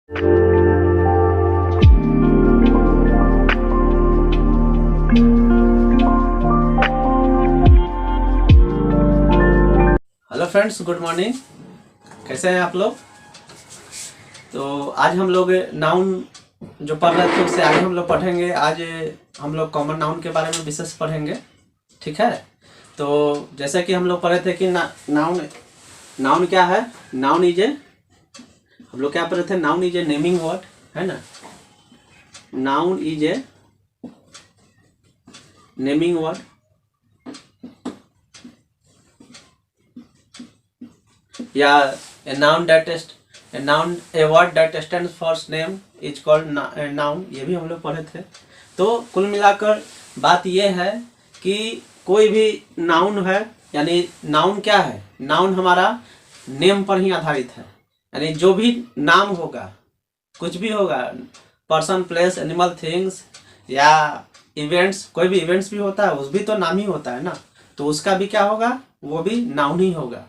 Hello friends, good morning. कैसे हैं आप लोग? तो आज हम लोग नाउन जो पढ़ रहे थे उससे आगे हम लोग पढ़ेंगे। आज हम लोग कॉमन नाउन के बारे में विशेष पढ़ेंगे, ठीक है। तो जैसे कि हम लोग पढ़े थे कि नाउन नाउन क्या है। नाउन इज ए, हम लोग क्या पढ़े थे, noun is a naming word, है ना। Noun is a naming word या a word that stands for name is called noun, ये भी हम लोग पढ़े थे। तो कुल मिलाकर बात ये है कि कोई भी नाउन है, यानी नाउन क्या है, नाउन हमारा नेम पर ही आधारित है। यानी जो भी नाम होगा, कुछ भी होगा, पर्सन, प्लेस, एनिमल, थिंग्स या इवेंट्स, कोई भी इवेंट्स भी होता है, उस भी तो नाम ही होता है ना। तो उसका भी क्या होगा, वो भी नाउन ही होगा।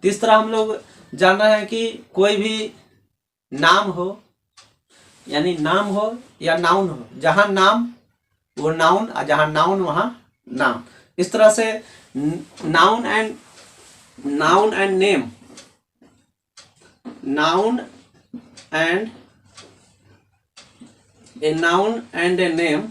तो इस तरह हम लोग जान रहे हैं कि कोई भी नाम हो, यानी नाम हो या नाउन हो, जहाँ नाम वो नाउन, और जहाँ नाउन वहाँ नाम। इस तरह से noun and name, noun and a name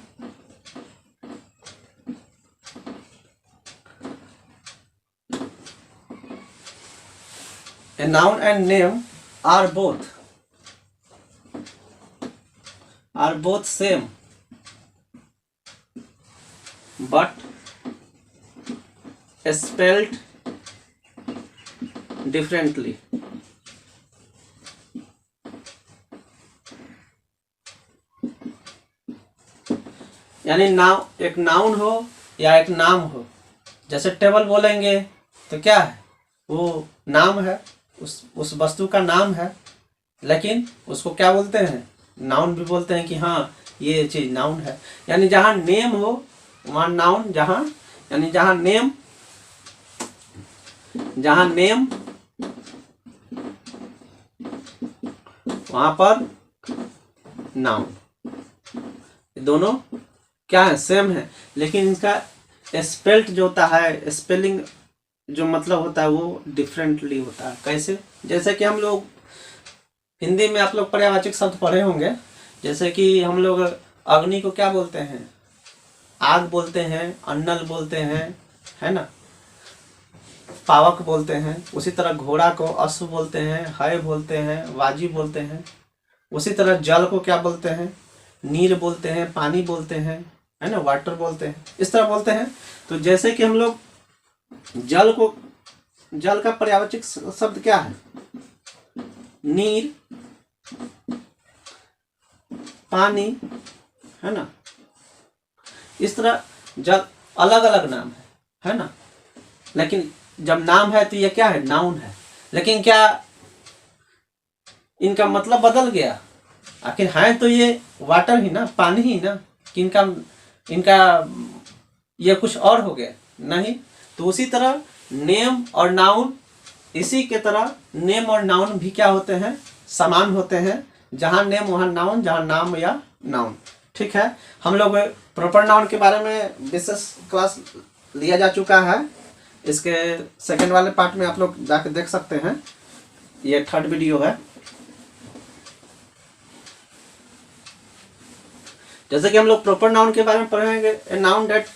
A noun and name are both same, but spelled differently. यानी एक नाउन हो या एक नाम हो। जैसे टेबल बोलेंगे तो क्या है, वो नाम है, उस वस्तु का नाम है, लेकिन उसको क्या बोलते हैं, नाउन भी बोलते हैं कि हाँ ये चीज नाउन है। यानी जहाँ नेम हो वहाँ नाउन, यानी जहाँ नेम वहाँ पर नाउन। दोनों क्या है, सेम है, लेकिन इनका स्पेल्ट जो होता है, स्पेलिंग जो मतलब होता है वो डिफरेंटली होता है। कैसे? जैसे कि हम लोग हिंदी में आप लोग पर्यायवाची शब्द पढ़े होंगे। जैसे कि हम लोग अग्नि को क्या बोलते हैं, आग बोलते हैं, अन्नल बोलते हैं, है ना, पावक बोलते हैं। उसी तरह घोड़ा को अश्व बोलते हैं, हय बोलते हैं, वाजी बोलते हैं। उसी तरह जल को क्या बोलते हैं, नीर बोलते हैं, पानी बोलते हैं, है ना, वाटर बोलते हैं, इस तरह बोलते हैं। तो जैसे कि हम लोग जल का पर्यायवाची शब्द क्या है, नीर, पानी, है ना। इस तरह जल अलग अलग नाम है ना। लेकिन जब नाम है तो ये क्या है, नाउन है। लेकिन क्या इनका मतलब बदल गया? आखिर है तो ये वाटर ही ना, पानी ही ना, कि इनका ये कुछ और हो गया? नहीं। तो उसी तरह नेम और नाउन, इसी के तरह नेम और नाउन भी क्या होते हैं, समान होते हैं। जहाँ नेम वहाँ नाउन, जहाँ नाम या नाउन, ठीक है। हम लोग प्रॉपर नाउन के बारे में विशेष क्लास लिया जा चुका है। इसके सेकंड वाले पार्ट में आप लोग जाकर देख सकते हैं, ये 3rd वीडियो है। जैसे कि हम लोग प्रॉपर नाउन के बारे में पढ़ेंगे, noun that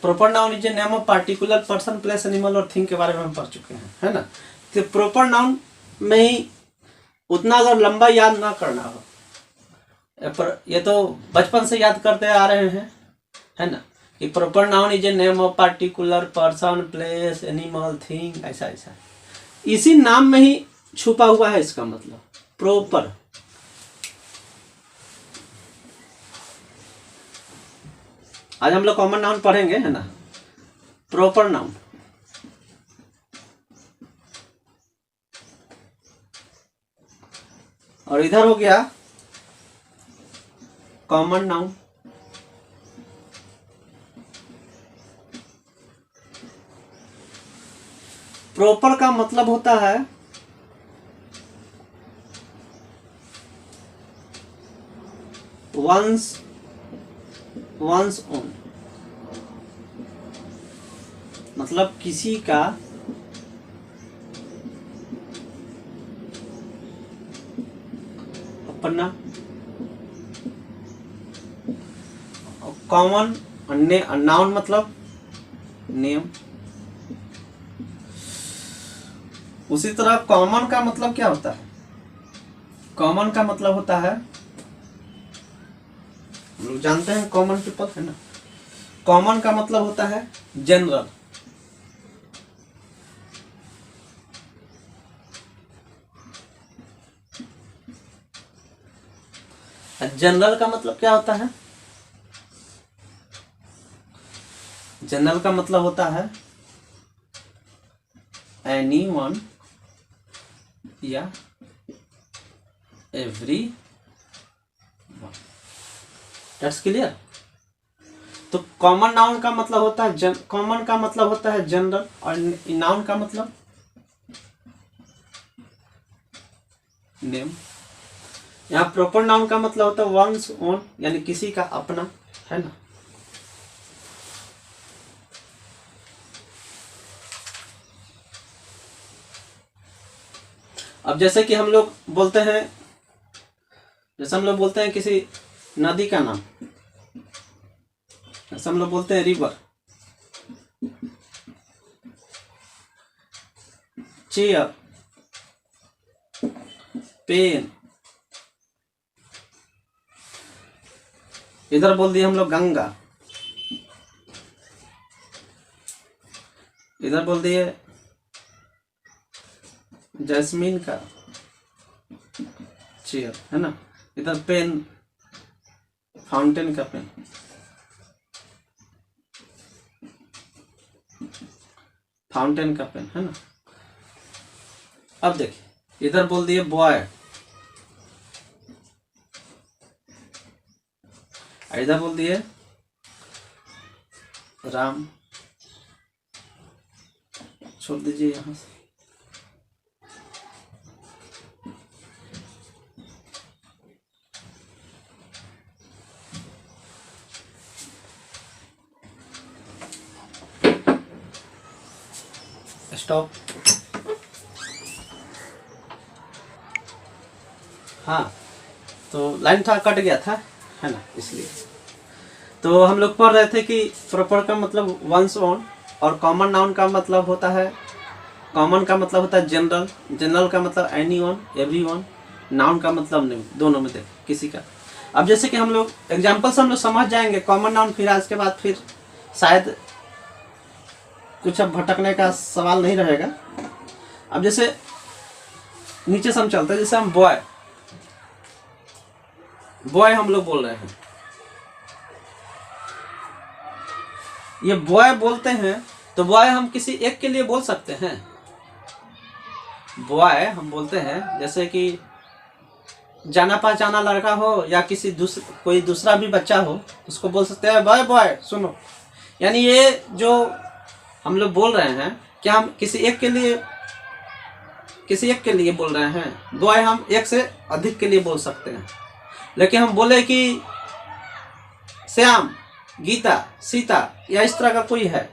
proper noun is a name of particular person, place, animal और थिंग के बारे में हम पढ़ चुके हैं, है ना। तो प्रॉपर नाउन में ही उतना अगर लंबा याद ना करना हो, ये तो बचपन से याद करते आ रहे हैं, है ना, कि proper noun is a name of particular person, place, animal, thing, ऐसा ऐसा। इसी नाम में ही छुपा हुआ है इसका मतलब प्रॉपर। आज हम लोग कॉमन नाउन पढ़ेंगे, है ना, प्रॉपर नाउन। और इधर हो गया कॉमन नाउन। प्रॉपर का मतलब होता है वंस ओन, मतलब किसी का अपना। कॉमन नाउन मतलब नेम। उसी तरह कॉमन का मतलब क्या होता है? कॉमन का मतलब होता है, हम लोग जानते हैं कॉमन पीपल है ना। कॉमन का मतलब होता है जनरल। जनरल का मतलब क्या होता है? जनरल का मतलब होता है एनीवन या एवरी वन। That's clear. तो कॉमन नाउन का मतलब होता है कॉमन का मतलब होता है जनरल, और नाउन का मतलब नेम। यहाँ प्रॉपर नाउन का मतलब होता है वंस ओन, यानी किसी का अपना, है ना। अब जैसे कि हम लोग बोलते हैं, जैसे हम लोग बोलते हैं किसी नदी का नाम, जैसे हम लोग बोलते हैं रिवर, चेयर, पेन। इधर बोल दिए हम लोग गंगा, इधर बोल दिए जैस्मीन का चेयर, है ना। इधर पेन, फाउंटेन का पेन। फाउंटेन का पेन, है ना। अब देखिए, इधर बोल दिए बॉय, इधर बोल दिए राम। छोड़ दीजिए यहां से। स्टॉप। हाँ, तो लाइन था, कट गया था, है ना, इसलिए। तो हम लोग पढ़ रहे थे कि प्रॉपर का मतलब वंस ओन, और कॉमन नाउन का मतलब होता है, कॉमन का मतलब होता है जनरल, जनरल का मतलब any one, every one, noun का मतलब नेम, दोनों में देख किसी का। अब जैसे कि हम लोग एग्जाम्पल से हम लोग समझ जाएंगे कॉमन नाउन, फिर आज के बाद फिर शायद कुछ अब भटकने का सवाल नहीं रहेगा। अब जैसे नीचे से हम चलते हैं, जैसे हम बॉय, बॉय हम लोग बोल रहे हैं, ये बॉय बोलते हैं, तो बॉय हम किसी एक के लिए बोल सकते हैं। बॉय हम बोलते हैं, जैसे कि जाना पहचाना लड़का हो या किसी कोई दूसरा भी बच्चा हो, उसको बोल सकते हैं बॉय बॉय सुनो। यानी ये जो हम लोग बोल रहे हैं, क्या हम किसी एक के लिए बोल रहे हैं? बॉय हम एक से अधिक के लिए बोल सकते हैं। लेकिन हम बोले कि श्याम, गीता, सीता, या इस तरह का कोई है,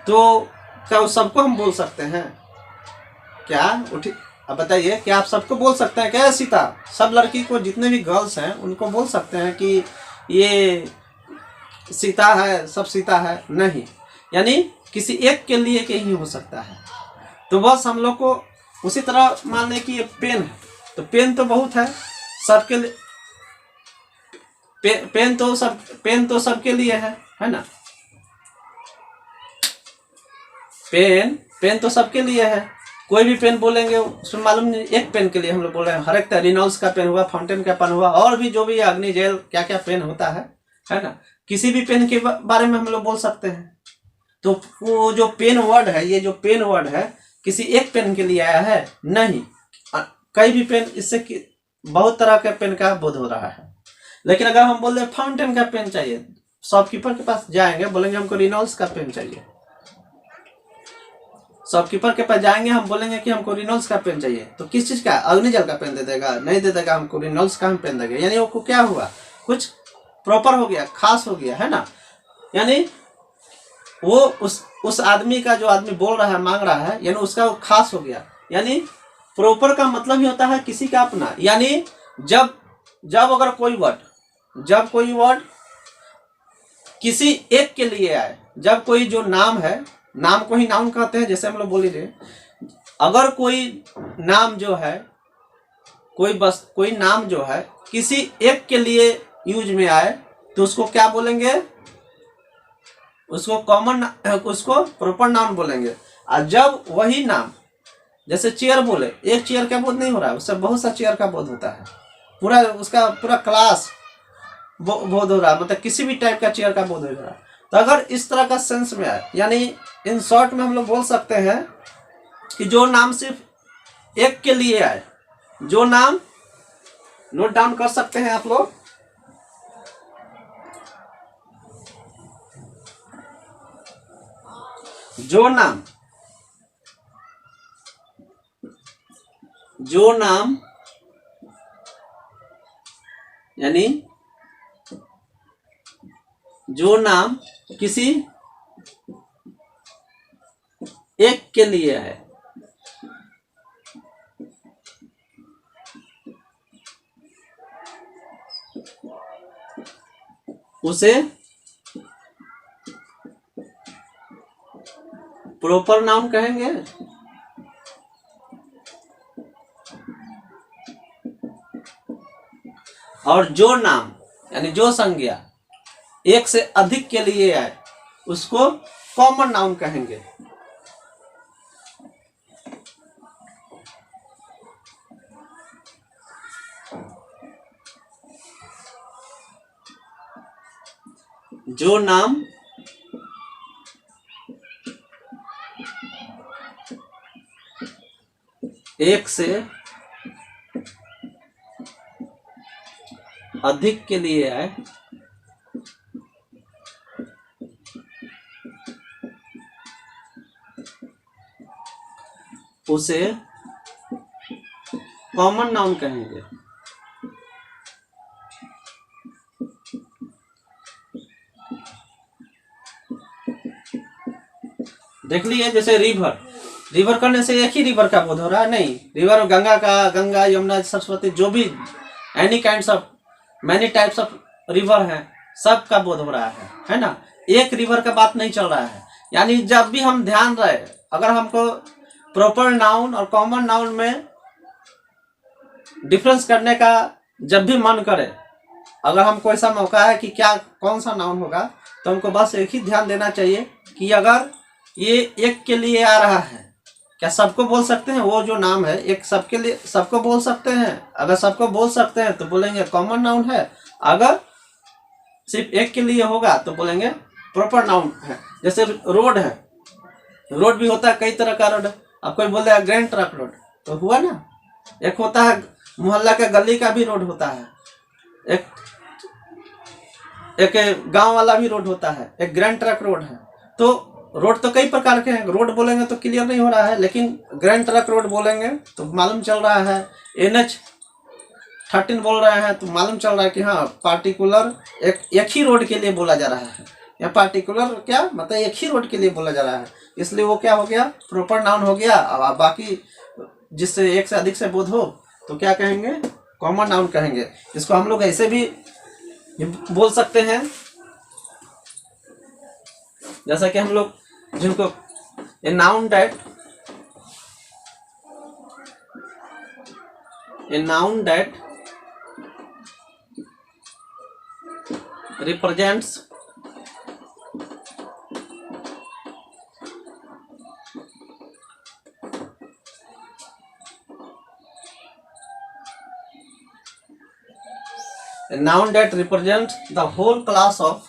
तो क्या उस सबको हम बोल सकते हैं क्या? उठी, अब बताइए, क्या आप सबको बोल सकते हैं क्या? सीता, सब लड़की को, जितने भी गर्ल्स हैं उनको बोल सकते हैं कि ये सीता है, सब सीता है? नहीं, यानी किसी एक के लिए के ही हो सकता है। तो बस हम लोग को उसी तरह मान लें कि ये पेन है, तो पेन तो बहुत है सबके लिए, पेन तो सबके लिए है ना। पेन तो सबके लिए है। कोई भी पेन बोलेंगे उसमें मालूम नहीं, एक पेन के लिए हम लोग बोल रहे हैं। हर एक रिनॉल्ड्स का पेन हुआ, फाउंटेन का पेन हुआ, और भी जो भी अग्नि जेल क्या क्या पेन होता है ना। किसी भी पेन के बारे में हम लोग बोल सकते हैं। तो वो जो पेन वर्ड है, ये जो पेन वर्ड है, किसी एक पेन के लिए आया है? नहीं, कई भी पेन, इससे बहुत तरह के पेन का बोध हो रहा है। लेकिन अगर हम बोल रहे फाउंटेन का पेन चाहिए, शॉपकीपर के पास जाएंगे, बोलेंगे हमको रिनॉल्ड्स का पेन चाहिए। शॉपकीपर के पास जाएंगे, हम बोलेंगे कि हमको रिनॉल्ड्स का पेन चाहिए, तो किस चीज का? अग्नि जल का पेन दे देगा? नहीं दे देगा, हमको रिनॉल्ड्स का हम पेन देगा। यानी वो क्या हुआ? कुछ प्रॉपर हो गया, खास हो गया, है ना। यानी वो उस आदमी का, जो आदमी बोल रहा है, मांग रहा है, यानी उसका वो खास हो गया। यानी प्रॉपर का मतलब ही होता है किसी का अपना। यानी जब जब अगर कोई वर्ड किसी एक के लिए आए, जब कोई जो नाम है, नाम को ही नाउन कहते हैं, जैसे हम लोग बोल रहे, अगर कोई नाम जो है, कोई नाम जो है किसी एक के लिए यूज में आए, तो उसको क्या बोलेंगे? उसको प्रॉपर नाउन बोलेंगे। और जब वही नाम, जैसे चेयर बोले, एक चेयर का बोध नहीं हो रहा है, उससे बहुत सा चेयर का बोध होता है, पूरा उसका पूरा क्लास बोध हो रहा है, मतलब किसी भी टाइप का चेयर का बोध हो रहा है। तो अगर इस तरह का सेंस में आए, यानी इन शॉर्ट में हम लोग बोल सकते हैं कि जो नाम सिर्फ एक के लिए आए, जो नाम, नोट डाउन कर सकते हैं आप लोग, जो नाम यानी जो नाम किसी एक के लिए है, उसे प्रॉपर नाउन कहेंगे। और जो नाम यानी जो संज्ञा एक से अधिक के लिए आए, उसको कॉमन नाउन कहेंगे। जो नाम एक से अधिक के लिए आए, उसे कॉमन नाउन कहेंगे। देख लीजिए, जैसे रिवर करने से एक ही रिवर का बोध हो रहा है? नहीं, रिवर गंगा, यमुना, सरस्वती, जो भी any kinds of many types of river है, सब का बोध हो रहा है ना। एक रिवर का बात नहीं चल रहा है। यानी जब भी हम ध्यान रहे, अगर हमको प्रॉपर नाउन और कॉमन नाउन में डिफरेंस करने का जब भी मन करे, अगर हमको ऐसा मौका है कि क्या कौन सा नाउन होगा, तो हमको बस एक ही ध्यान देना चाहिए कि अगर ये एक के लिए आ रहा है, क्या सबको बोल सकते हैं? वो जो नाम है एक सबके लिए, सबको बोल सकते हैं? अगर सबको बोल सकते हैं तो बोलेंगे कॉमन नाउन है। अगर सिर्फ एक के लिए होगा तो बोलेंगे प्रॉपर नाउन है। जैसे रोड है, रोड भी होता है कई तरह का रोड। अब कोई बोल रहा है ग्रैंड ट्रक रोड, तो हुआ ना। एक होता है मोहल्ला के गली का भी रोड होता है, एक गांव वाला भी रोड होता है, एक ग्रैंड ट्रक रोड है। तो रोड तो कई प्रकार के हैं, रोड बोलेंगे तो क्लियर नहीं हो रहा है, लेकिन ग्रैंड ट्रक रोड बोलेंगे तो मालूम चल रहा है। NH13 बोल रहे हैं तो मालूम चल रहा है कि हाँ पार्टिकुलर एक ही रोड के लिए बोला जा रहा है, या पार्टिकुलर क्या मतलब एक ही रोड के लिए बोला जा रहा है, इसलिए वो क्या हो गया? प्रॉपर नाउन हो गया। अब बाकी जिससे एक से अधिक से बोध हो तो क्या कहेंगे? कॉमन नाउन कहेंगे। इसको हम लोग ऐसे भी बोल सकते हैं, जैसा कि हम लोग जिनको a noun that represents a noun that represents the whole class of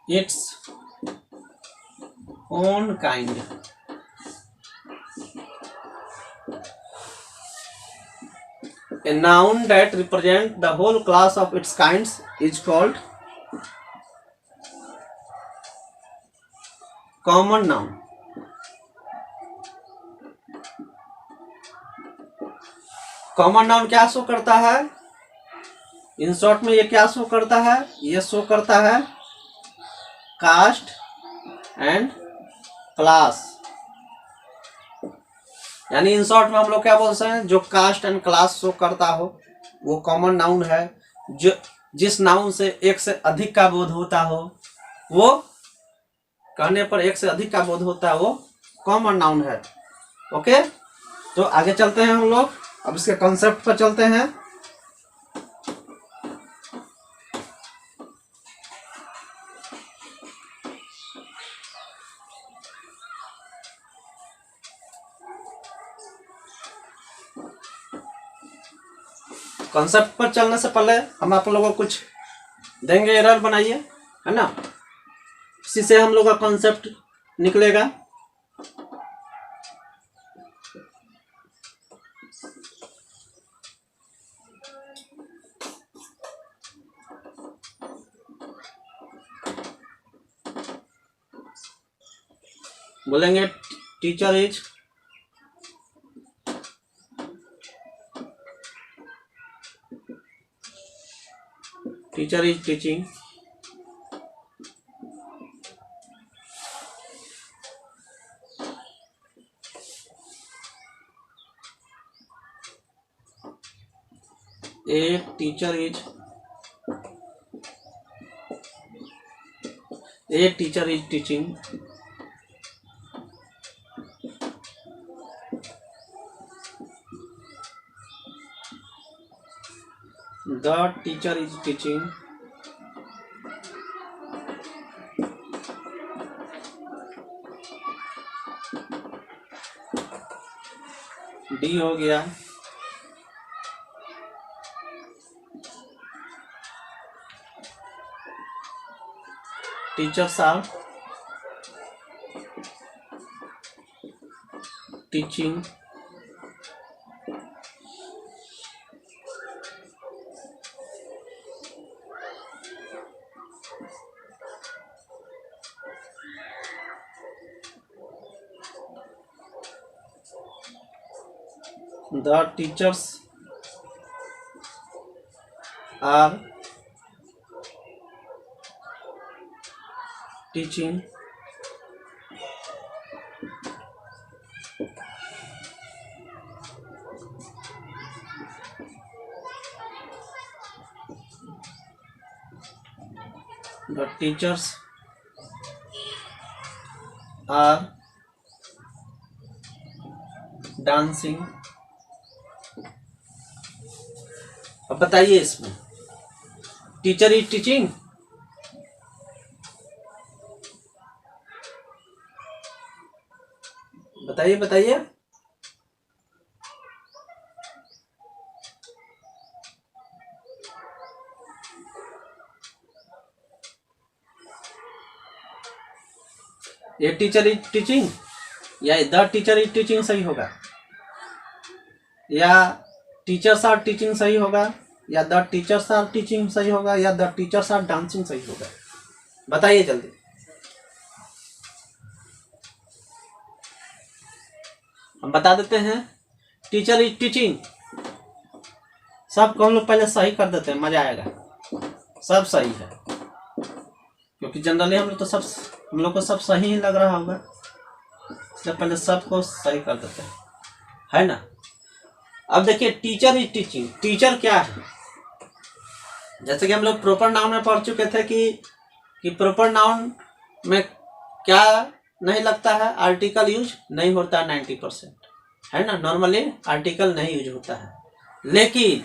its own kind. A noun that represents the whole class of its kinds is called common noun. Common noun क्या show करता है? In short में ये क्या show करता है? ये show करता है कास्ट एंड क्लास। यानी इन शॉर्ट में हम लोग क्या बोलते हैं, जो कास्ट एंड क्लास शो करता हो वो कॉमन नाउन है। जो जिस नाउन से एक से अधिक का बोध होता हो, वो कहने पर एक से अधिक का बोध होता है, वो कॉमन नाउन है। ओके, तो आगे चलते हैं हम लोग, अब इसके कॉन्सेप्ट पर चलते हैं। कॉन्सेप्ट पर चलने से पहले हम आप लोगों को कुछ देंगे, एरर बनाइए, है ना, इसी से हम लोग का कॉन्सेप्ट निकलेगा। बोलेंगे teacher is teaching A teacher is teaching the teacher is teaching D हो गया। Teachers are teaching the teachers are teaching the teachers are dancing। अब बताइए इसमें टीचर इज टीचिंग, बताइए बताइए। ये टीचर इज टीचिंग या द टीचर इज टीचिंग सही होगा, या टीचर्स आर टीचिंग सही होगा, या द टीचर्स आर टीचिंग सही होगा, या द टीचर्स आर डांसिंग सही होगा? बताइए जल्दी। हम बता देते हैं टीचर इज टीचिंग, सबको हम लोग पहले सही कर देते हैं, मजा आएगा। सब सही है क्योंकि जनरली हम लोग को सब सही ही लग रहा होगा, इसलिए पहले सबको सही कर देते हैं, है ना। अब देखिए टीचर इज टीचिंग, टीचर क्या है? जैसे कि हम लोग प्रॉपर नाउन में पढ़ चुके थे कि प्रॉपर नाउन में क्या नहीं लगता है, आर्टिकल यूज नहीं होता है 90%, है ना। नॉर्मली आर्टिकल नहीं यूज होता है, लेकिन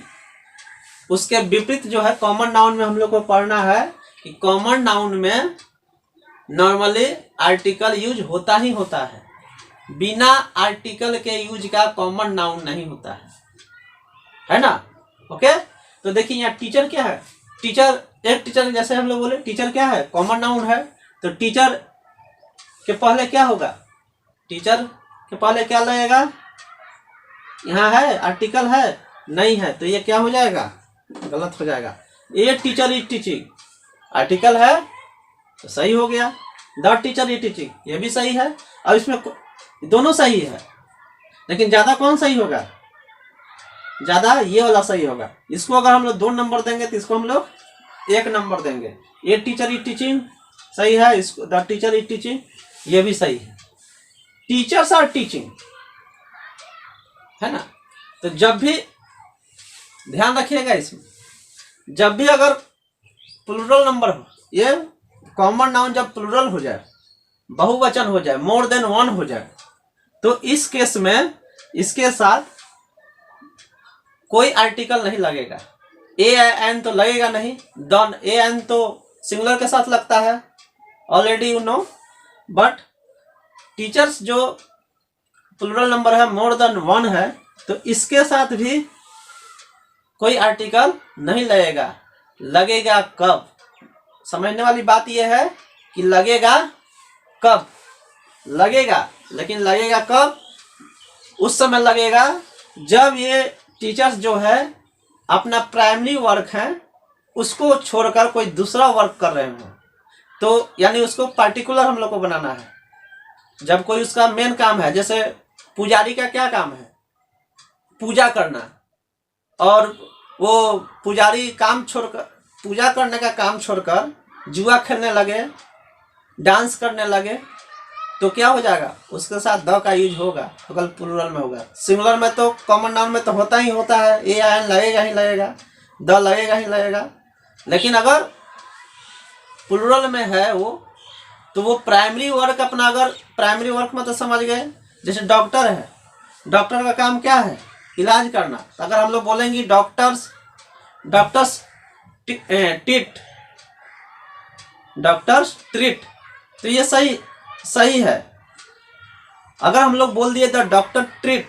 उसके विपरीत जो है कॉमन नाउन में हम लोग को पढ़ना है कि कॉमन नाउन में नॉर्मली आर्टिकल यूज होता ही होता है, बिना आर्टिकल के यूज का कॉमन नाउन नहीं होता है ना। ओके, तो देखिए यहाँ टीचर क्या है, टीचर एक टीचर, जैसे हम लोग बोले टीचर क्या है, कॉमन नाउन है, तो टीचर के पहले क्या होगा, टीचर के पहले क्या लगेगा, यहाँ है आर्टिकल है नहीं है, तो ये क्या हो जाएगा, गलत हो जाएगा। ए टीचर इज टीचिंग, आर्टिकल है तो सही हो गया, द टीचर इज टीचिंग, ये भी सही है। अब इसमें दोनों सही है, लेकिन ज्यादा कौन सही होगा? ज्यादा ये वाला सही होगा। इसको अगर हम लोग 2 नंबर देंगे तो इसको हम लोग 1 नंबर देंगे। ये टीचर इज टीचिंग सही है, इसको द टीचर इज टीचिंग ये भी सही है। टीचर्स आर टीचिंग है ना। तो जब भी ध्यान रखिएगा इसमें, जब भी अगर प्लूरल नंबर हो, ये कॉमन नाउन जब प्लूरल हो जाए, बहुवचन हो जाए, मोर देन 1 हो जाए, तो इस केस में इसके साथ कोई आर्टिकल नहीं लगेगा। ए एन तो लगेगा नहीं, डन ए एन तो सिंगुलर के साथ लगता है, already you know. But teachers जो प्लूरल नंबर है, मोर देन 1 है, तो इसके साथ भी कोई आर्टिकल नहीं लगेगा। लगेगा कब? समझने वाली बात यह है कि लगेगा कब? लगेगा, लेकिन लगेगा कब? उस समय लगेगा जब ये टीचर्स जो है अपना प्राइमरी वर्क है उसको छोड़कर कोई दूसरा वर्क कर रहे हो। तो यानी उसको पार्टिकुलर हम लोग को बनाना है। जब कोई उसका मेन काम है, जैसे पुजारी का क्या काम है? पूजा करना। और वो पुजारी काम छोड़कर, पूजा करने का काम छोड़कर जुआ खेलने लगे, डांस करने लगे, तो क्या हो जाएगा? उसके साथ द का यूज होगा, अगर प्लूरल में होगा। सिंगुलर में तो कॉमन नाउन में तो होता ही होता है, ए एन लगेगा ही लगेगा, द लगेगा ही लगेगा। लेकिन अगर प्लूरल में है वो, तो वो प्राइमरी वर्क अपना, अगर प्राइमरी वर्क में तो समझ गए, जैसे डॉक्टर है, डॉक्टर का काम क्या है? इलाज करना। तो अगर हम लोग बोलेंगे डॉक्टर्स ट्रीट, तो ये सही है। अगर हम लोग बोल दिए the doctor treat,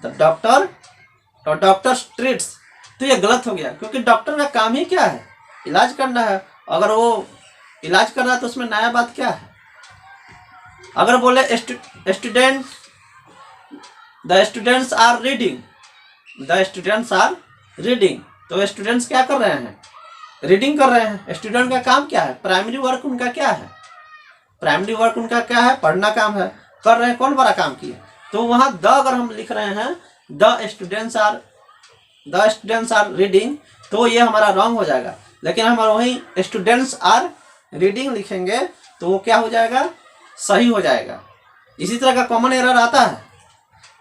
the doctors treats, तो ये गलत हो गया, क्योंकि डॉक्टर का काम ही क्या है? इलाज करना है। अगर वो इलाज कर रहा है तो उसमें नया बात क्या है? अगर बोले student, the students are reading, तो स्टूडेंट्स क्या कर रहे हैं? रीडिंग कर रहे हैं। स्टूडेंट का काम क्या है? प्राइमरी वर्क उनका क्या है? प्राइमरी वर्क उनका क्या है? पढ़ना काम है। कर रहे हैं, कौन बड़ा काम किए? तो वहां द अगर हम लिख रहे हैं द स्टूडेंट्स आर रीडिंग, तो ये हमारा रॉन्ग हो जाएगा। लेकिन हम वहीं स्टूडेंट्स आर रीडिंग लिखेंगे तो वो क्या हो जाएगा? सही हो जाएगा। इसी तरह का कॉमन एरर आता है,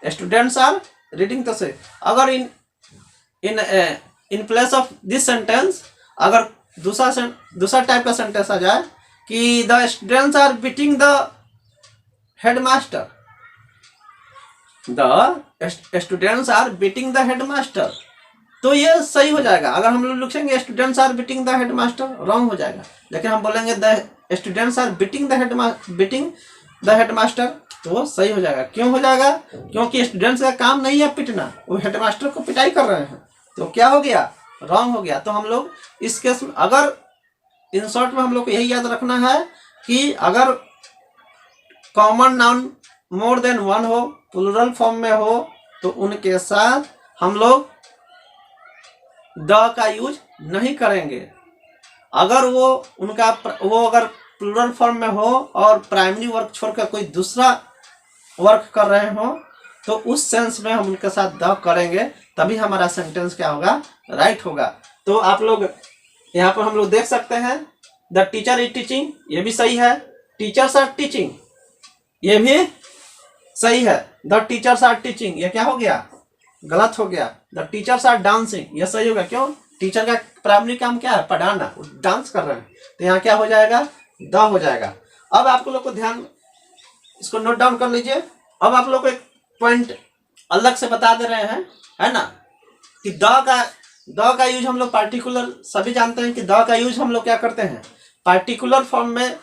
स्टूडेंट्स आर रीडिंग। तो से अगर in place of this sentence अगर दूसरा टाइप का सेंटेंस आ जाए कि the students are beating the headmaster, the students are beating the headmaster, तो ये सही हो जाएगा। अगर हम लोग लिखेंगे students are beating the headmaster, wrong हो जाएगा। लेकिन हम बोलेंगे the students are beating the headmaster, तो वो सही हो जाएगा। क्यों हो जाएगा? क्योंकि स्टूडेंट्स का काम नहीं है पिटना, वो हेडमास्टर को पिटाई कर रहे हैं, तो क्या हो गया? रॉन्ग हो गया। तो हम लोग इस केस में, अगर इन शॉर्ट में हम लोग को यही याद रखना है कि अगर कॉमन नाउन मोर देन 1 हो, प्लूरल फॉर्म में हो, तो उनके साथ हम लोग द का यूज नहीं करेंगे। अगर वो अगर प्लूरल फॉर्म में हो और प्राइमरी वर्क छोड़कर कोई दूसरा वर्क कर रहे हो, तो उस सेंस में हम उनके साथ द करेंगे, तभी हमारा सेंटेंस क्या होगा? राइट होगा। तो आप लोग यहाँ पर हम लोग देख सकते हैं द टीचर इज टीचिंग, ये भी सही है। टीचर्स आर टीचिंग, ये भी सही है। द टीचर्स आर टीचिंग, ये क्या हो गया? गलत हो गया। द टीचर्स आर डांसिंग, ये सही होगा। क्यों? टीचर का प्राइमरी काम क्या है? पढ़ाना, डांस कर रहे हैं, तो यहाँ क्या हो जाएगा? द हो जाएगा। अब आप लोग को ध्यान, इसको नोट डाउन कर लीजिए। अब आप लोग को एक पॉइंट अलग से बता दे रहे हैं, है ना, कि द का यूज हम लोग पार्टिकुलर, सभी जानते हैं कि द का यूज हम लोग क्या करते हैं? पार्टिकुलर फॉर्म में,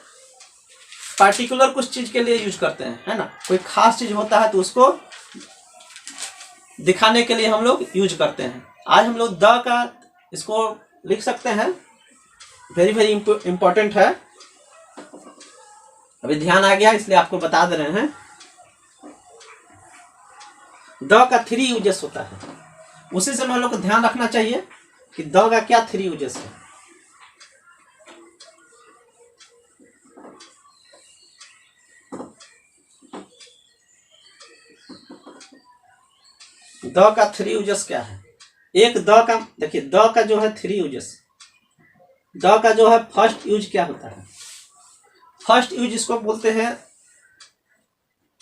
पार्टिकुलर कुछ चीज के लिए यूज करते हैं, है ना। कोई खास चीज होता है तो उसको दिखाने के लिए हम लोग यूज करते हैं। आज हम लोग द का इसको लिख सकते हैं, वेरी वेरी इंपॉर्टेंट है। अभी ध्यान आ गया इसलिए आपको बता दे रहे हैं। द का 3 यूजेस होता है, उसी से हम लोग को ध्यान रखना चाहिए कि द का क्या 3 यूजेस है। द का 3 यूजेस क्या है? एक द का, देखिए द का जो है 3 यूजेस, द का जो है फर्स्ट यूज क्या होता है? फर्स्ट यूज इसको बोलते हैं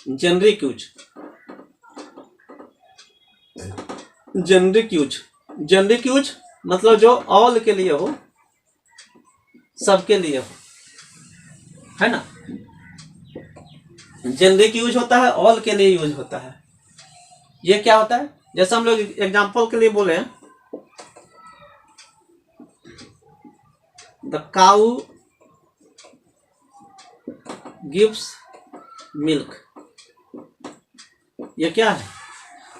generic use. Generic use, generic use मतलब जो ऑल के लिए हो, सबके लिए हो, है ना। जेनरिक यूज होता है, ऑल के लिए यूज होता है। ये क्या होता है? जैसे हम लोग एग्जांपल के लिए बोले, द काऊ गिव्स मिल्क, ये क्या है?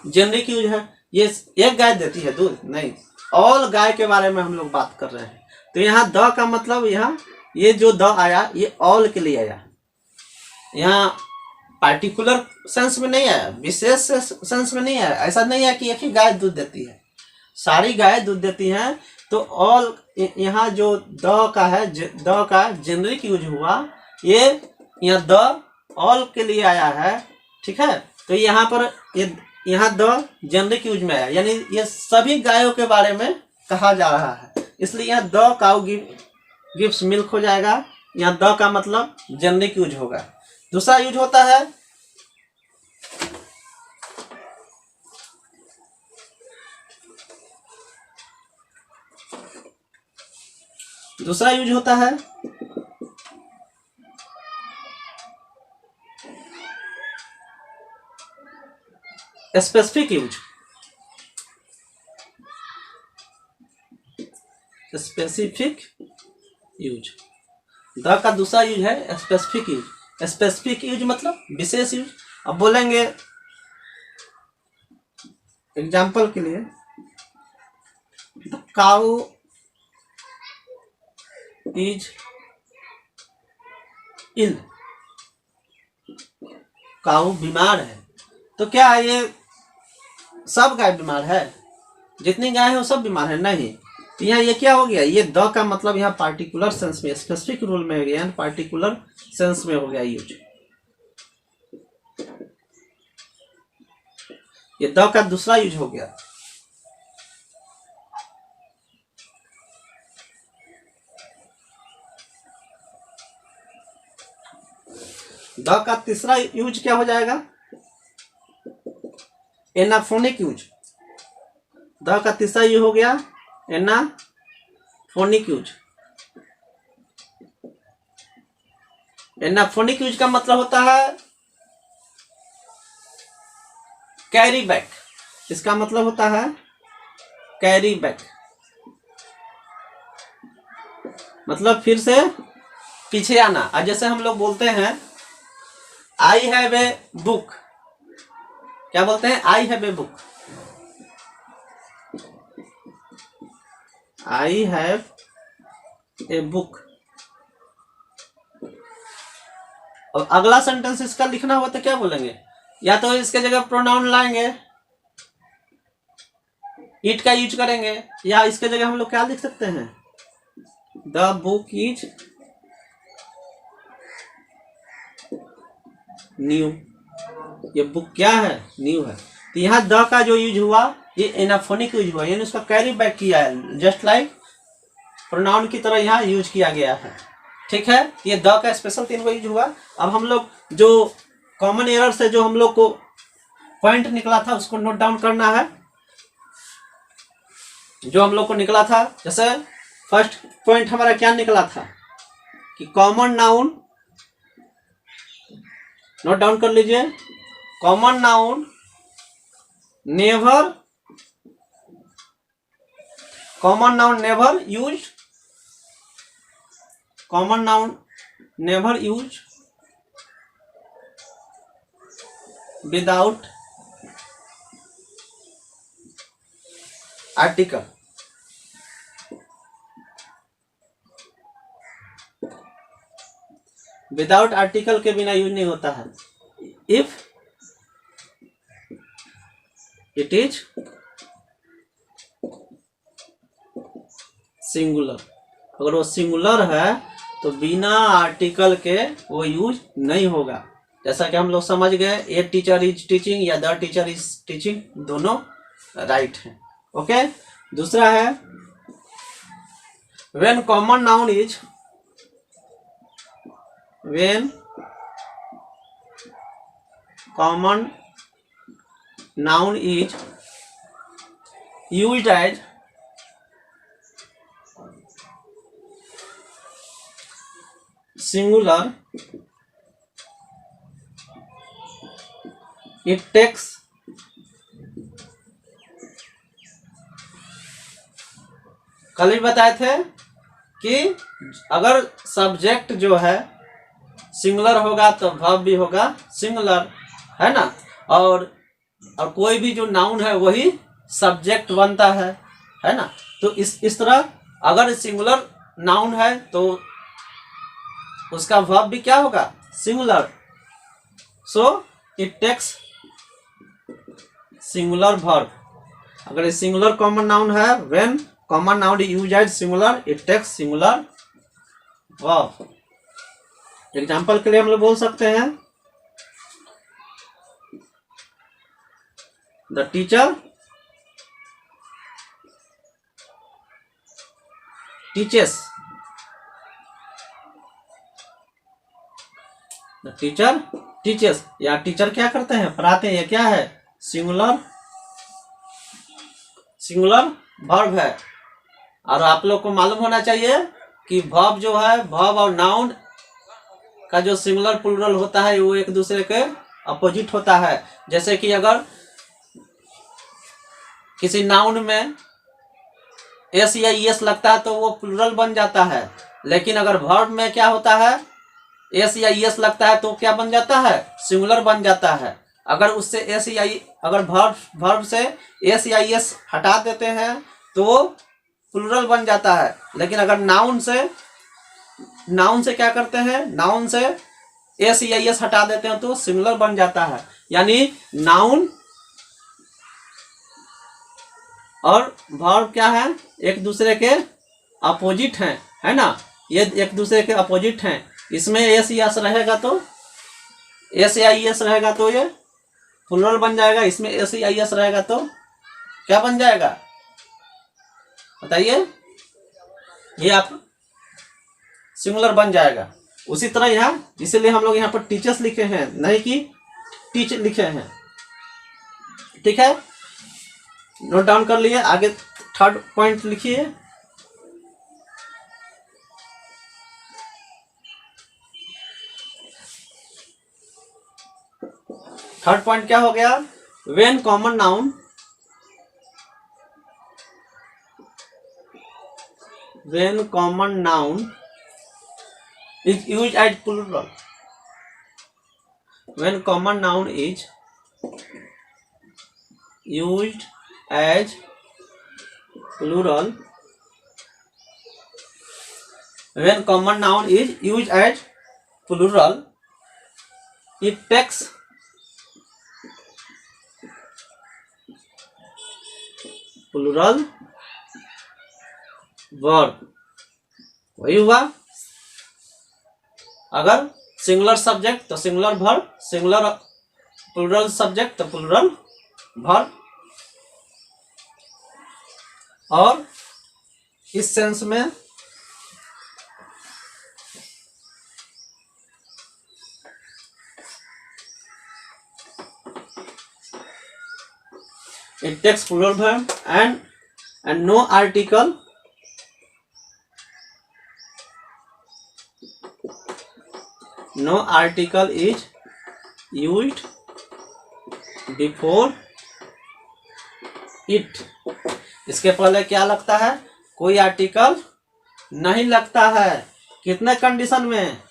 जेनरिक यूज है। ये एक गाय देती है दूध नहीं, ऑल गाय के बारे में हम लोग बात कर रहे हैं। तो यहाँ द का मतलब, यहाँ ये जो द आया ये ऑल के लिए आया, यहाँ पार्टिकुलर सेंस में नहीं आया, विशेष सेंस में नहीं आया। ऐसा नहीं है कि एक ही गाय दूध देती है, सारी गाय दूध देती हैं। तो ऑल, यहाँ जो द का है, द का जेनरिक यूज हुआ, ये यहाँ द ऑल के लिए आया है, ठीक है। तो यहाँ पर ये यहाँ द जेनरिक यूज में आया, यानी ये सभी गायों के बारे में कहा जा रहा है, इसलिए यहाँ द काऊ गिव्स मिल्क हो जाएगा। यहाँ द का मतलब जेनरिक यूज होगा। दूसरा यूज होता है, दूसरा यूज होता है specific use. Specific use, the का दूसरा यूज है स्पेसिफिक यूज। स्पेसिफिक यूज मतलब विशेष यूज। अब बोलेंगे एग्जाम्पल के लिए, काऊ इज इल, काऊ बीमार है। तो क्या ये सब गाय बीमार है? जितनी गाय है वो सब बीमार है? नहीं। तो यहाँ ये क्या हो गया? ये द का मतलब यहाँ पार्टिकुलर सेंस में, स्पेसिफिक रूल में हो गया, पार्टिकुलर सेंस में हो गया यूज। ये द का दूसरा यूज हो गया। द का तीसरा यूज क्या हो जाएगा? एनाफोनिक यूज। द का तीसरा यूज हो गया एनाफोनिक यूज। एनाफोनिक यूज का मतलब होता है कैरी बैक। इसका मतलब होता है कैरी बैक, मतलब फिर से पीछे आना। और जैसे हम लोग बोलते हैं आई हैव ए बुक, क्या बोलते हैं? I have a book, I have a book. और अगला सेंटेंस इसका लिखना हुआ तो क्या बोलेंगे? या तो इसके जगह प्रोनाउन लाएंगे, इट का यूज करेंगे, या इसके जगह हम लोग क्या लिख सकते हैं? The book is new. ये बुक क्या है? न्यू है। तो यहाँ द का जो यूज हुआ ये एनाफोनिक यूज हुआ, यानी उसका कैरी बैक किया है, जस्ट लाइक प्रोनाउन की तरह यहाँ यूज किया गया है, ठीक है। ये द का स्पेशल 3 को यूज हुआ। अब हम लोग जो कॉमन एरर से जो हम लोग को पॉइंट निकला था उसको नोट डाउन करना है। जो हम लोग को निकला था, जैसे फर्स्ट पॉइंट हमारा क्या निकला था कि कॉमन नाउन, नोट डाउन कर लीजिए, common noun never, common noun never use, common noun never use without article. Without article के बिना यूज नहीं होता है। इफ इट इज सिंगुलर, अगर वो सिंगुलर है तो बिना आर्टिकल के वो यूज नहीं होगा। जैसा कि हम लोग समझ गए, ए टीचर इज टीचिंग या द टीचर इज टीचिंग, दोनों राइट है। ओके, दूसरा है when common noun is, when common noun is used as singular, it takes कल भी बताए थे कि अगर सब्जेक्ट जो है सिंगुलर होगा तो वर्ब भी होगा सिंगुलर, है ना। और कोई भी जो नाउन है वही सब्जेक्ट बनता है ना। तो इस तरह अगर सिंगुलर नाउन है तो उसका वर्ब भी क्या होगा, singular. So it takes singular verb. अगर ये सिंगुलर कॉमन नाउन है, when common noun used as singular it takes singular verb. Example के लिए हम लोग बोल सकते हैं the teacher teaches, the teacher teaches, या टीचर क्या करते हैं, पढ़ाते हैं। ये क्या है, सिंगुलर वर्ब है। और आप लोग को मालूम होना चाहिए कि वर्ब जो है, वर्ब और नाउन का जो सिंगुलर प्लूरल होता है वो एक दूसरे के अपोजिट होता है। जैसे कि अगर किसी नाउन में एस या ईएस लगता है तो वो प्लूरल बन जाता है, लेकिन अगर वर्ब में क्या होता है, एस या ईएस लगता है तो क्या बन जाता है, सिंगुलर बन जाता है। अगर उससे एस या अगर वर्ब से एस या ईएस हटा देते हैं तो वो प्लूरल बन जाता है। लेकिन अगर नाउन से क्या करते हैं, नाउन से एस या ईएस हटा देते हैं तो सिंगुलर बन जाता है। यानी नाउन और वर्ब क्या है, एक दूसरे के अपोजिट हैं, है ना। ये एक दूसरे के अपोजिट हैं। इसमें एस या एस रहेगा तो एस या ईएस रहेगा तो ये प्लूरल बन जाएगा। इसमें एस या ईएस रहेगा तो क्या बन जाएगा, बताइए। ये आप सिंगुलर बन जाएगा। उसी तरह यहाँ, इसीलिए हम लोग यहाँ पर टीचर्स लिखे हैं, नहीं कि टीच लिखे हैं। ठीक है, नोट डाउन कर लिए। आगे थर्ड पॉइंट लिखिए। थर्ड पॉइंट क्या हो गया, when common noun is used as plural, when common noun is used as plural, when common noun is used as plural, it takes plural verb। वही हुआ, अगर सिंगुलर सब्जेक्ट तो singular verb, singular plural subject तो plural verb. और इस sense में it takes plural verb and no article is used before it। इसके पहले क्या लगता है, कोई आर्टिकल नहीं लगता है। कितने कंडीशन में,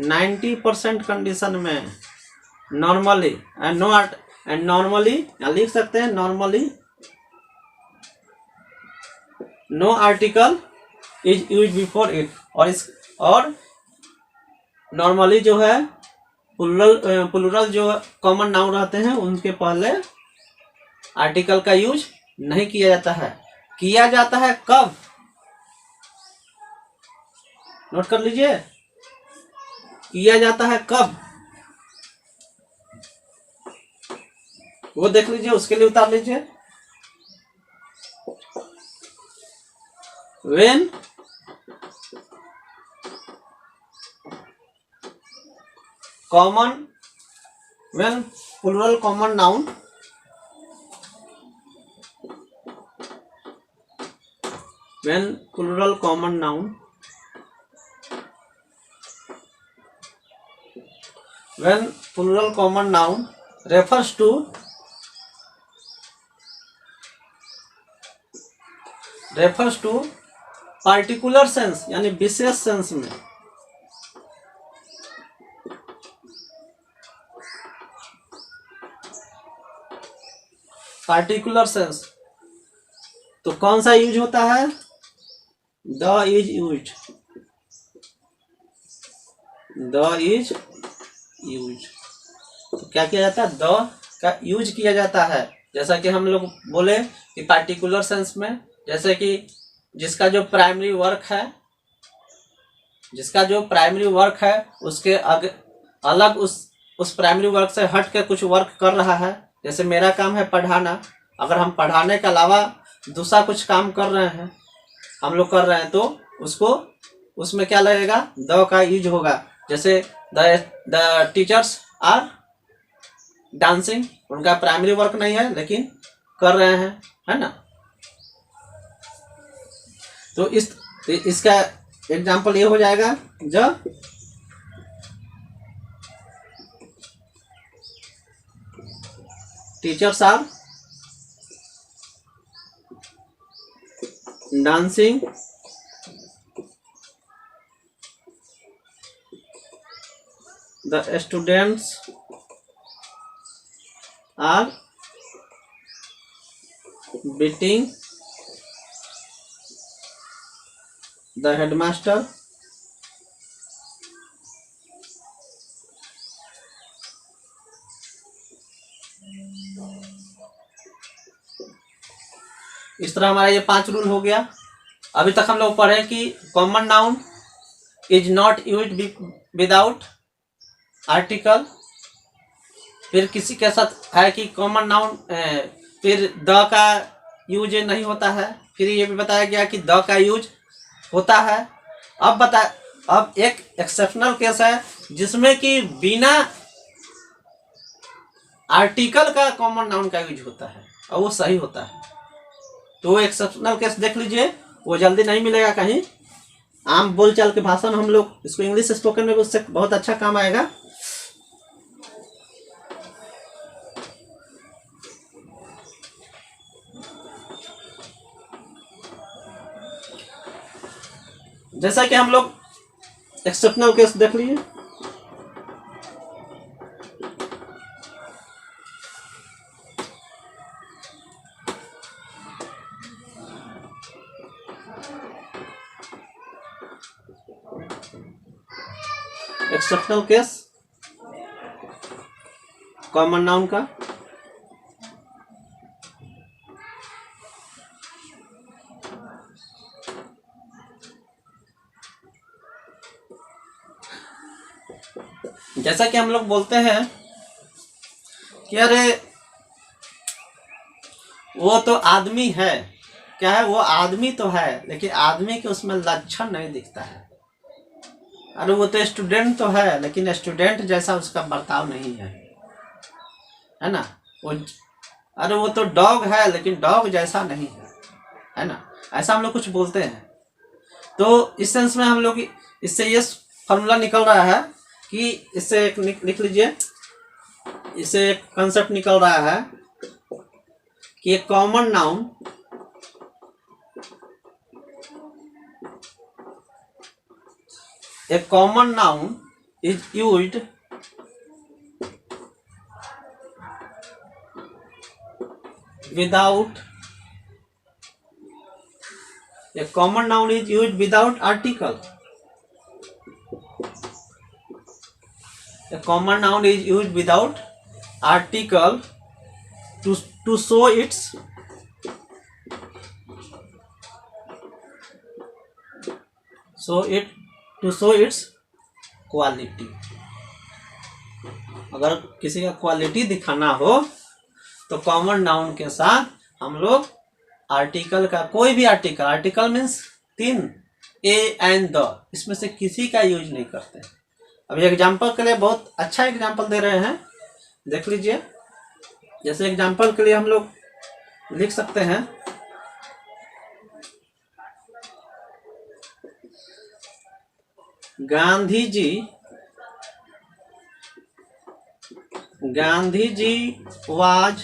90% कंडीशन में। नॉर्मली एंड नॉर्मली यहाँ लिख सकते हैं, normally no article is use before it. और नॉर्मली जो है प्लूरल जो कॉमन नाउन रहते हैं उनके पहले आर्टिकल का यूज नहीं किया जाता है। किया जाता है कब, नोट कर लीजिए, किया जाता है कब, वो देख लीजिए, उसके लिए उतार लीजिए। when plural common noun refers to particular sense यानी विशेष सेंस में, पार्टिकुलर सेंस तो कौन सा यूज होता है? द इज यूज, तो क्या किया जाता है? द का यूज किया जाता है। जैसा कि हम लोग बोले कि पार्टिकुलर सेंस में, जैसे कि जिसका जो प्राइमरी वर्क है उसके अलग उस प्राइमरी वर्क से हट के कुछ वर्क कर रहा है। जैसे मेरा काम है पढ़ाना, अगर हम पढ़ाने के अलावा दूसरा कुछ काम कर रहे हैं, हम लोग कर रहे हैं, तो उसमें क्या लगेगा? द का यूज होगा। जैसे द टीचर्स आर डांसिंग, उनका प्राइमरी वर्क नहीं है लेकिन कर रहे हैं, है ना। तो इसका एग्जाम्पल ये हो जाएगा, जब teachers are dancing the students are beating the headmaster, इस तरह हमारा ये 5 रूल हो गया। अभी तक हम लोग पढ़े कि common noun is not used without article. फिर किसी के साथ है कि कॉमन नाउन फिर द का यूज नहीं होता है। फिर ये भी बताया गया कि द का यूज होता है। अब एक एक्सेप्शनल केस है जिसमें कि बिना आर्टिकल का कॉमन नाउन का यूज होता है और वो सही होता है। तो वो एक्सेप्शनल केस देख लीजिए, वो जल्दी नहीं मिलेगा कहीं। आम बोलचाल के भाषा में हम लोग इसको इंग्लिश स्पोकन में उससे बहुत अच्छा काम आएगा। जैसा कि हम लोग एक्सेप्शनल केस देख लिए, एक्सेप्शनल केस कॉमन नाउन का। जैसा कि हम लोग बोलते हैं कि अरे वो तो आदमी है, क्या है? वो आदमी तो है लेकिन आदमी के उसमें लक्षण नहीं दिखता है। अरे वो तो स्टूडेंट तो है लेकिन स्टूडेंट जैसा उसका बर्ताव नहीं है ना। अरे वो तो डॉग है लेकिन डॉग जैसा नहीं है ना। ऐसा हम लोग कुछ बोलते हैं। तो इस सेंस में हम लोग इससे ये फॉर्मूला निकल रहा है कि इससे एक लिख लीजिए, इससे एक कंसेप्ट निकल रहा है कि एक common noun is used without article. A common noun is used without article to show its quality. अगर किसी का क्वालिटी दिखाना हो तो कॉमन नाउन के साथ हम लोग आर्टिकल का, कोई भी आर्टिकल मीन्स तीन ए एंड द, इसमें से किसी का यूज नहीं करते। अब एग्जाम्पल के लिए बहुत अच्छा एग्जाम्पल दे रहे हैं, देख लीजिए। जैसे एग्जाम्पल के लिए हम लोग लिख सकते हैं Gandhi ji was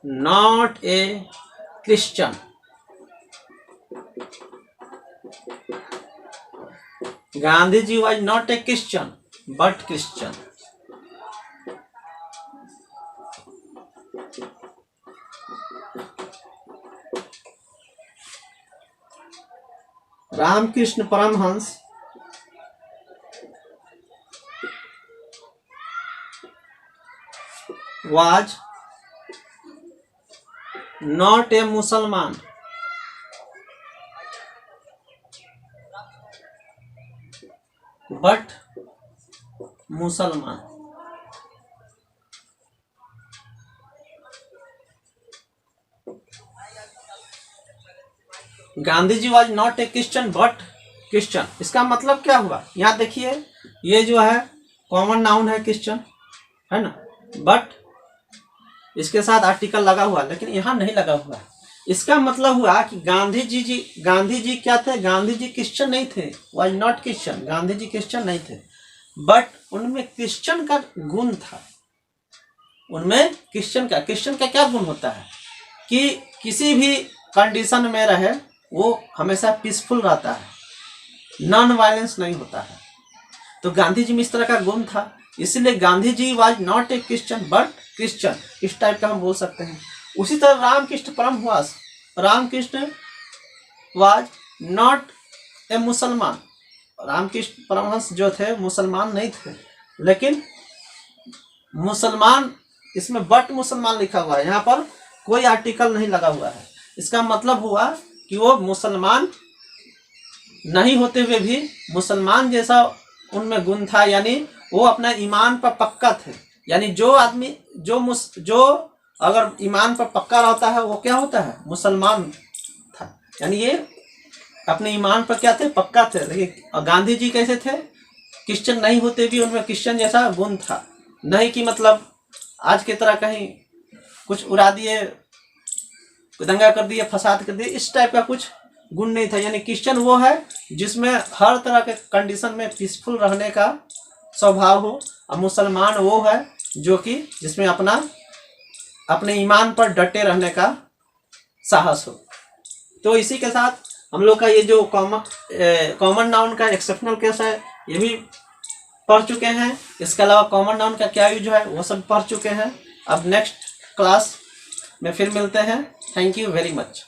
not a Christian. Gandhi ji was not a Christian but Christian. Ramakrishna Paramahamsa was not a Muslim but Musalman। Gandhi ji was not a Christian but Christian, इसका मतलब क्या हुआ? यहाँ देखिए, ये जो है कॉमन नाउन है क्रिश्चियन, है ना, बट इसके साथ आर्टिकल लगा हुआ, लेकिन यहाँ नहीं लगा हुआ। इसका मतलब हुआ कि गांधी जी क्या थे? गांधी जी क्रिश्चियन नहीं थे, was not Christian, Gandhi ji Christian नहीं थे, बट उनमें क्रिश्चियन का गुण था। उनमें क्रिश्चियन का क्या गुण होता है कि किसी भी कंडीशन में रहे वो हमेशा पीसफुल रहता है, नॉन वायलेंस नहीं होता है। तो गांधी जी में इस तरह का गुण था, इसलिए Gandhi ji was not a Christian but Christian, इस टाइप का हम बोल सकते हैं। उसी तरह रामकृष्ण वाज नॉट ए मुसलमान। रामकृष्ण परमहंस जो थे मुसलमान नहीं थे, लेकिन मुसलमान, इसमें बट मुसलमान लिखा हुआ है, यहाँ पर कोई आर्टिकल नहीं लगा हुआ है। इसका मतलब हुआ कि वो मुसलमान नहीं होते हुए भी मुसलमान जैसा उनमें गुण था, यानी वो अपना ईमान पर पक्का थे। यानी जो आदमी जो अगर ईमान पर पक्का रहता है वो क्या होता है? मुसलमान था। यानी ये अपने ईमान पर क्या थे? पक्का थे। लेकिन गांधी जी कैसे थे? क्रिश्चियन नहीं होते भी उनमें क्रिश्चियन जैसा गुण था। नहीं कि मतलब आज की तरह कहीं कुछ उड़ा दिए, दंगा कर दिए, फसाद कर दिए, इस टाइप का कुछ गुण नहीं था। यानी क्रिश्चियन वो है जिसमें हर तरह के कंडीशन में पीसफुल रहने का स्वभाव हो, और मुसलमान वो है जो कि जिसमें अपने ईमान पर डटे रहने का साहस हो। तो इसी के साथ हम लोग का ये जो कॉमन नाउन का एक्सेप्शनल केस है ये भी पढ़ चुके हैं। इसके अलावा कॉमन नाउन का क्या यूज है वो सब पढ़ चुके हैं। अब नेक्स्ट क्लास में फिर मिलते हैं। Thank you very much.